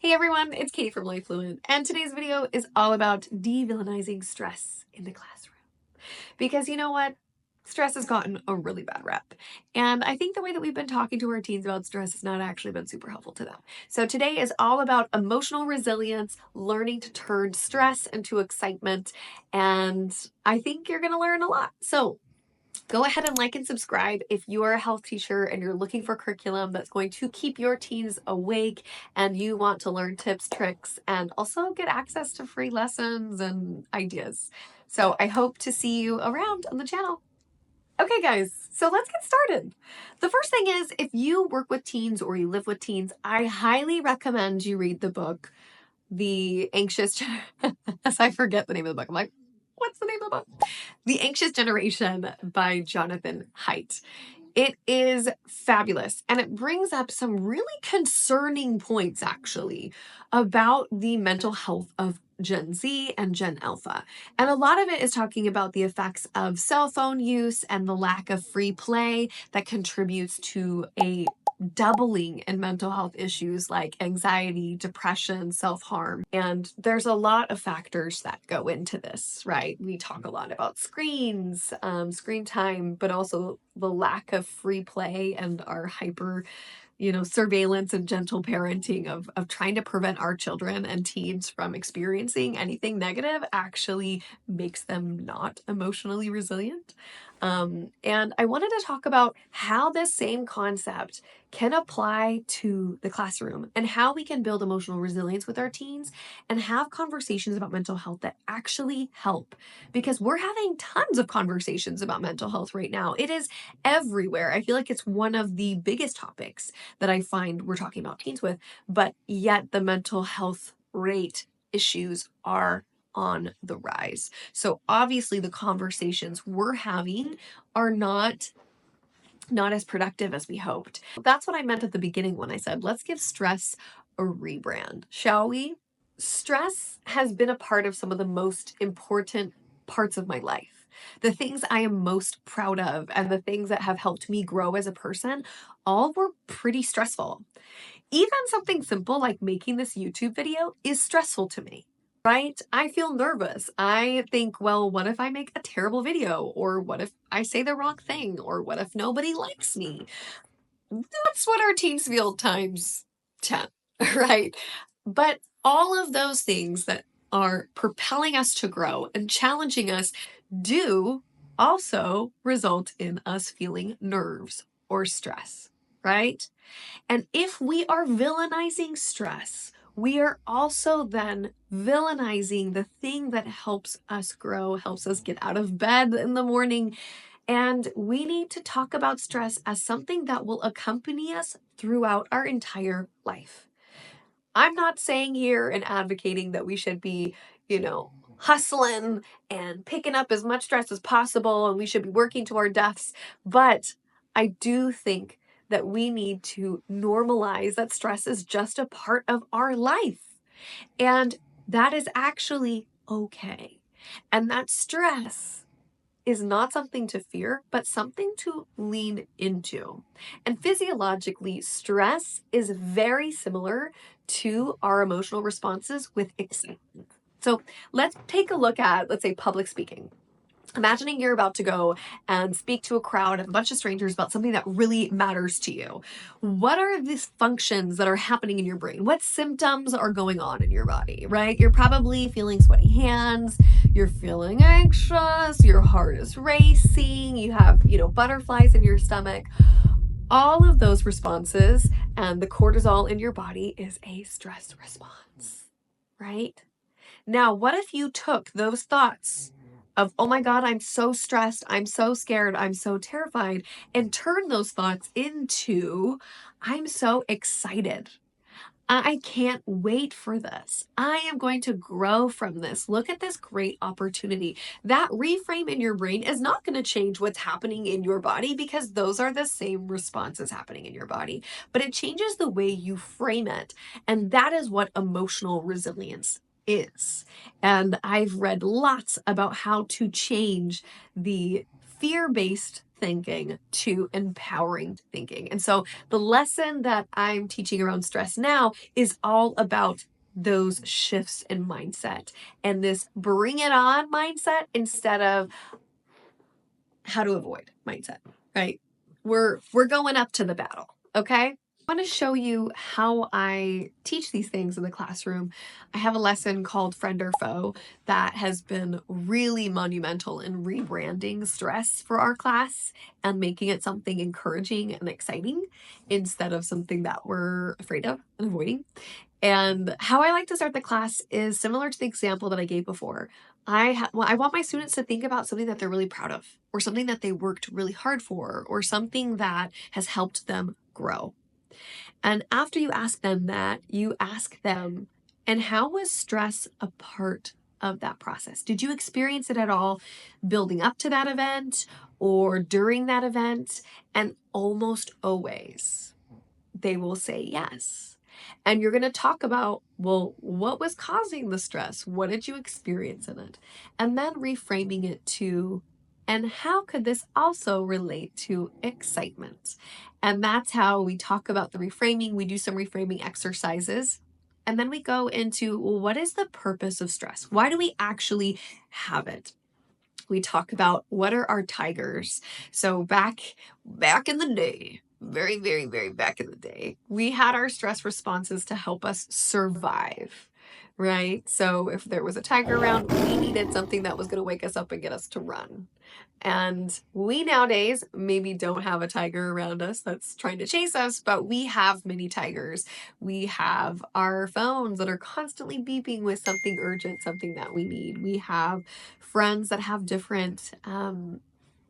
Hey everyone, it's Katie from Life Fluent, and today's video is all about de-villainizing stress in the classroom. Because you know what? Stress has gotten a really bad rep. And I think the way that we've been talking to our teens about stress has not actually been super helpful to them. So today is all about emotional resilience, learning to turn stress into excitement, and I think you're going to learn a lot. So go ahead and like and subscribe if you are a health teacher and you're looking for curriculum that's going to keep your teens awake and you want to learn tips, tricks, and also get access to free lessons and ideas. So I hope to see you around on the channel. Okay, guys, so let's get started. The first thing is, if you work with teens or you live with teens, I highly recommend you read the book, The Anxious, as I forget the name of the book. I'm like, what's the name of the book? The Anxious Generation by Jonathan Haidt. It is fabulous, and it brings up some really concerning points, actually, about the mental health of Gen Z and Gen Alpha. And a lot of it is talking about the effects of cell phone use and the lack of free play that contributes to a doubling in mental health issues like anxiety, depression, self-harm. And there's a lot of factors that go into this, right? We talk a lot about screens, screen time, but also the lack of free play and our hyper, surveillance and gentle parenting of trying to prevent our children and teens from experiencing anything negative actually makes them not emotionally resilient. And I wanted to talk about how this same concept can apply to the classroom and how we can build emotional resilience with our teens and have conversations about mental health that actually help. Because we're having tons of conversations about mental health right now. It is everywhere. I feel like it's one of the biggest topics that I find we're talking about teens with, but yet the mental health rate issues are on the rise. So obviously the conversations we're having are not as productive as we hoped. That's what I meant at the beginning when I said, let's give stress a rebrand, shall we? Stress has been a part of some of the most important parts of my life. The things I am most proud of and the things that have helped me grow as a person, all were pretty stressful. Even something simple like making this YouTube video is stressful to me. Right? I feel nervous. I think, well, what if I make a terrible video? Or what if I say the wrong thing? Or what if nobody likes me? That's what our teens feel times 10, right? But all of those things that are propelling us to grow and challenging us do also result in us feeling nerves or stress, right? And if we are villainizing stress, we are also then villainizing the thing that helps us grow, helps us get out of bed in the morning. And we need to talk about stress as something that will accompany us throughout our entire life. I'm not saying here and advocating that we should be, hustling and picking up as much stress as possible and we should be working to our deaths. But I do think that we need to normalize that stress is just a part of our life. And that is actually okay. And that stress is not something to fear, but something to lean into. And physiologically, stress is very similar to our emotional responses with excitement. So let's take a look at, let's say, public speaking. Imagining you're about to go and speak to a crowd of a bunch of strangers about something that really matters to you. What are these functions that are happening in your brain? What symptoms are going on in your body, right? You're probably feeling sweaty hands, you're feeling anxious, your heart is racing, you have, butterflies in your stomach. All of those responses and the cortisol in your body is a stress response, right? Now, what if you took those thoughts of, oh my God, I'm so stressed, I'm so scared, I'm so terrified, and turn those thoughts into, I'm so excited. I can't wait for this. I am going to grow from this. Look at this great opportunity. That reframe in your brain is not going to change what's happening in your body because those are the same responses happening in your body, but it changes the way you frame it. And that is what emotional resilience is. And I've read lots about how to change the fear-based thinking to empowering thinking. And so the lesson that I'm teaching around stress now is all about those shifts in mindset and this bring it on mindset instead of how to avoid mindset, right? We're going up to the battle, okay? I want to show you how I teach these things in the classroom. I have a lesson called Friend or Foe that has been really monumental in rebranding stress for our class and making it something encouraging and exciting instead of something that we're afraid of and avoiding. And how I like to start the class is similar to the example that I gave before. I want my students to think about something that they're really proud of, or something that they worked really hard for, or something that has helped them grow. And after you ask them that, you ask them, and how was stress a part of that process? Did you experience it at all building up to that event or during that event? And almost always they will say yes. And you're going to talk about, well, what was causing the stress? What did you experience in it? And then reframing it to, and how could this also relate to excitement? And that's how we talk about the reframing. We do some reframing exercises. And then we go into, well, what is the purpose of stress? Why do we actually have it? We talk about what are our tigers. So back in the day, very, very, very back in the day, we had our stress responses to help us survive, right? So if there was a tiger around, we needed something that was going to wake us up and get us to run. And we nowadays maybe don't have a tiger around us that's trying to chase us, but we have many tigers. We have our phones that are constantly beeping with something urgent, something that we need. We have friends that have different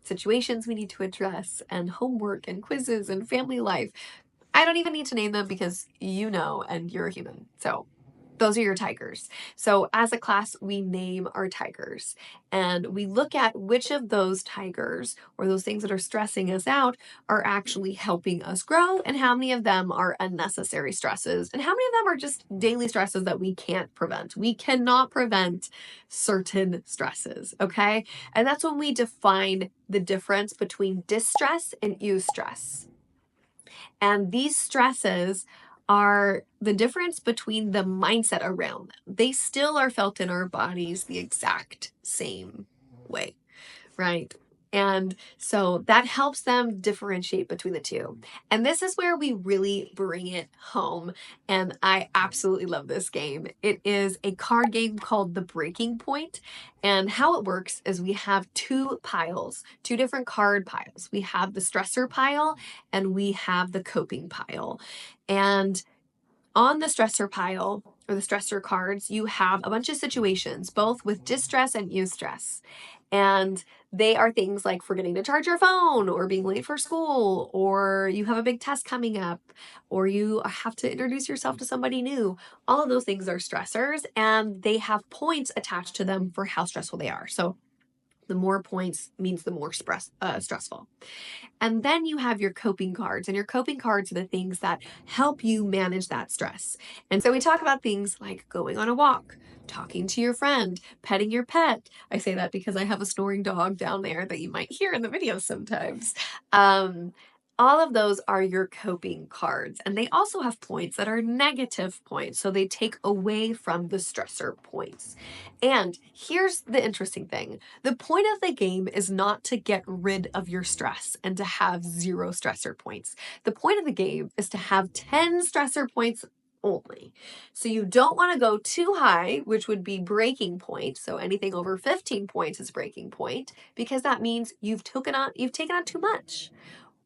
situations we need to address, and homework and quizzes and family life. I don't even need to name them because you know, and you're a human. So those are your tigers. So as a class, we name our tigers and we look at which of those tigers or those things that are stressing us out are actually helping us grow, and how many of them are unnecessary stresses, and how many of them are just daily stresses that we can't prevent. We cannot prevent certain stresses, okay? And that's when we define the difference between distress and eustress. And these stresses are the difference between the mindset around them. They still are felt in our bodies the exact same way, right? And so that helps them differentiate between the two. And this is where we really bring it home. And I absolutely love this game. It is a card game called The Breaking Point. And how it works is we have two piles, two different card piles. We have the stressor pile and we have the coping pile. And on the stressor pile, or the stressor cards, you have a bunch of situations, both with distress and eustress. And they are things like forgetting to charge your phone, or being late for school, or you have a big test coming up, or you have to introduce yourself to somebody new. All of those things are stressors, and they have points attached to them for how stressful they are. So the more points means the more stressful. And then you have your coping cards, and your coping cards are the things that help you manage that stress. And so we talk about things like going on a walk, talking to your friend, petting your pet. I say that because I have a snoring dog down there that you might hear in the video sometimes. All of those are your coping cards, and they also have points that are negative points, so they take away from the stressor points. And here's the interesting thing. The point of the game is not to get rid of your stress and to have 0 stressor points. The point of the game is to have 10 stressor points only. So you don't want to go too high, which would be breaking point. So anything over 15 points is breaking point, because that means you've taken on too much.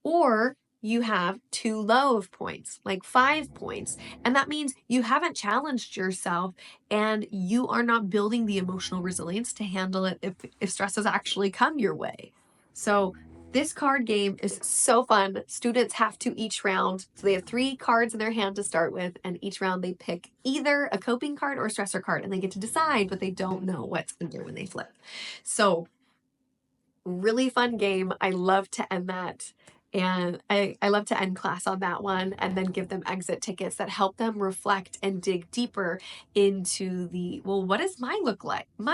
Or you have too low of points, like 5 points. And that means you haven't challenged yourself and you are not building the emotional resilience to handle it if stresses actually come your way. So this card game is so fun. Students have to each round. So they have 3 cards in their hand to start with, and each round they pick either a coping card or a stressor card, and they get to decide, but they don't know what's under when they flip. So really fun game. I love to end that. And I love to end class on that one and then give them exit tickets that help them reflect and dig deeper into well, what does my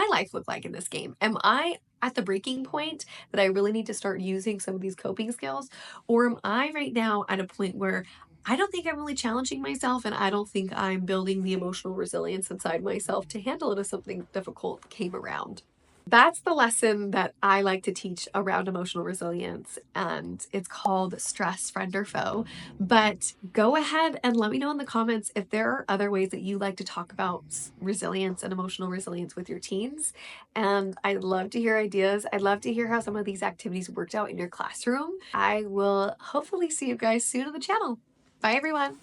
life look like in this game? Am I at the breaking point that I really need to start using some of these coping skills? Or am I right now at a point where I don't think I'm really challenging myself and I don't think I'm building the emotional resilience inside myself to handle it if something difficult came around? That's the lesson that I like to teach around emotional resilience, and it's called Stress, Friend or Foe. But go ahead and let me know in the comments if there are other ways that you like to talk about resilience and emotional resilience with your teens. And I'd love to hear ideas. I'd love to hear how some of these activities worked out in your classroom. I will hopefully see you guys soon on the channel. Bye, everyone.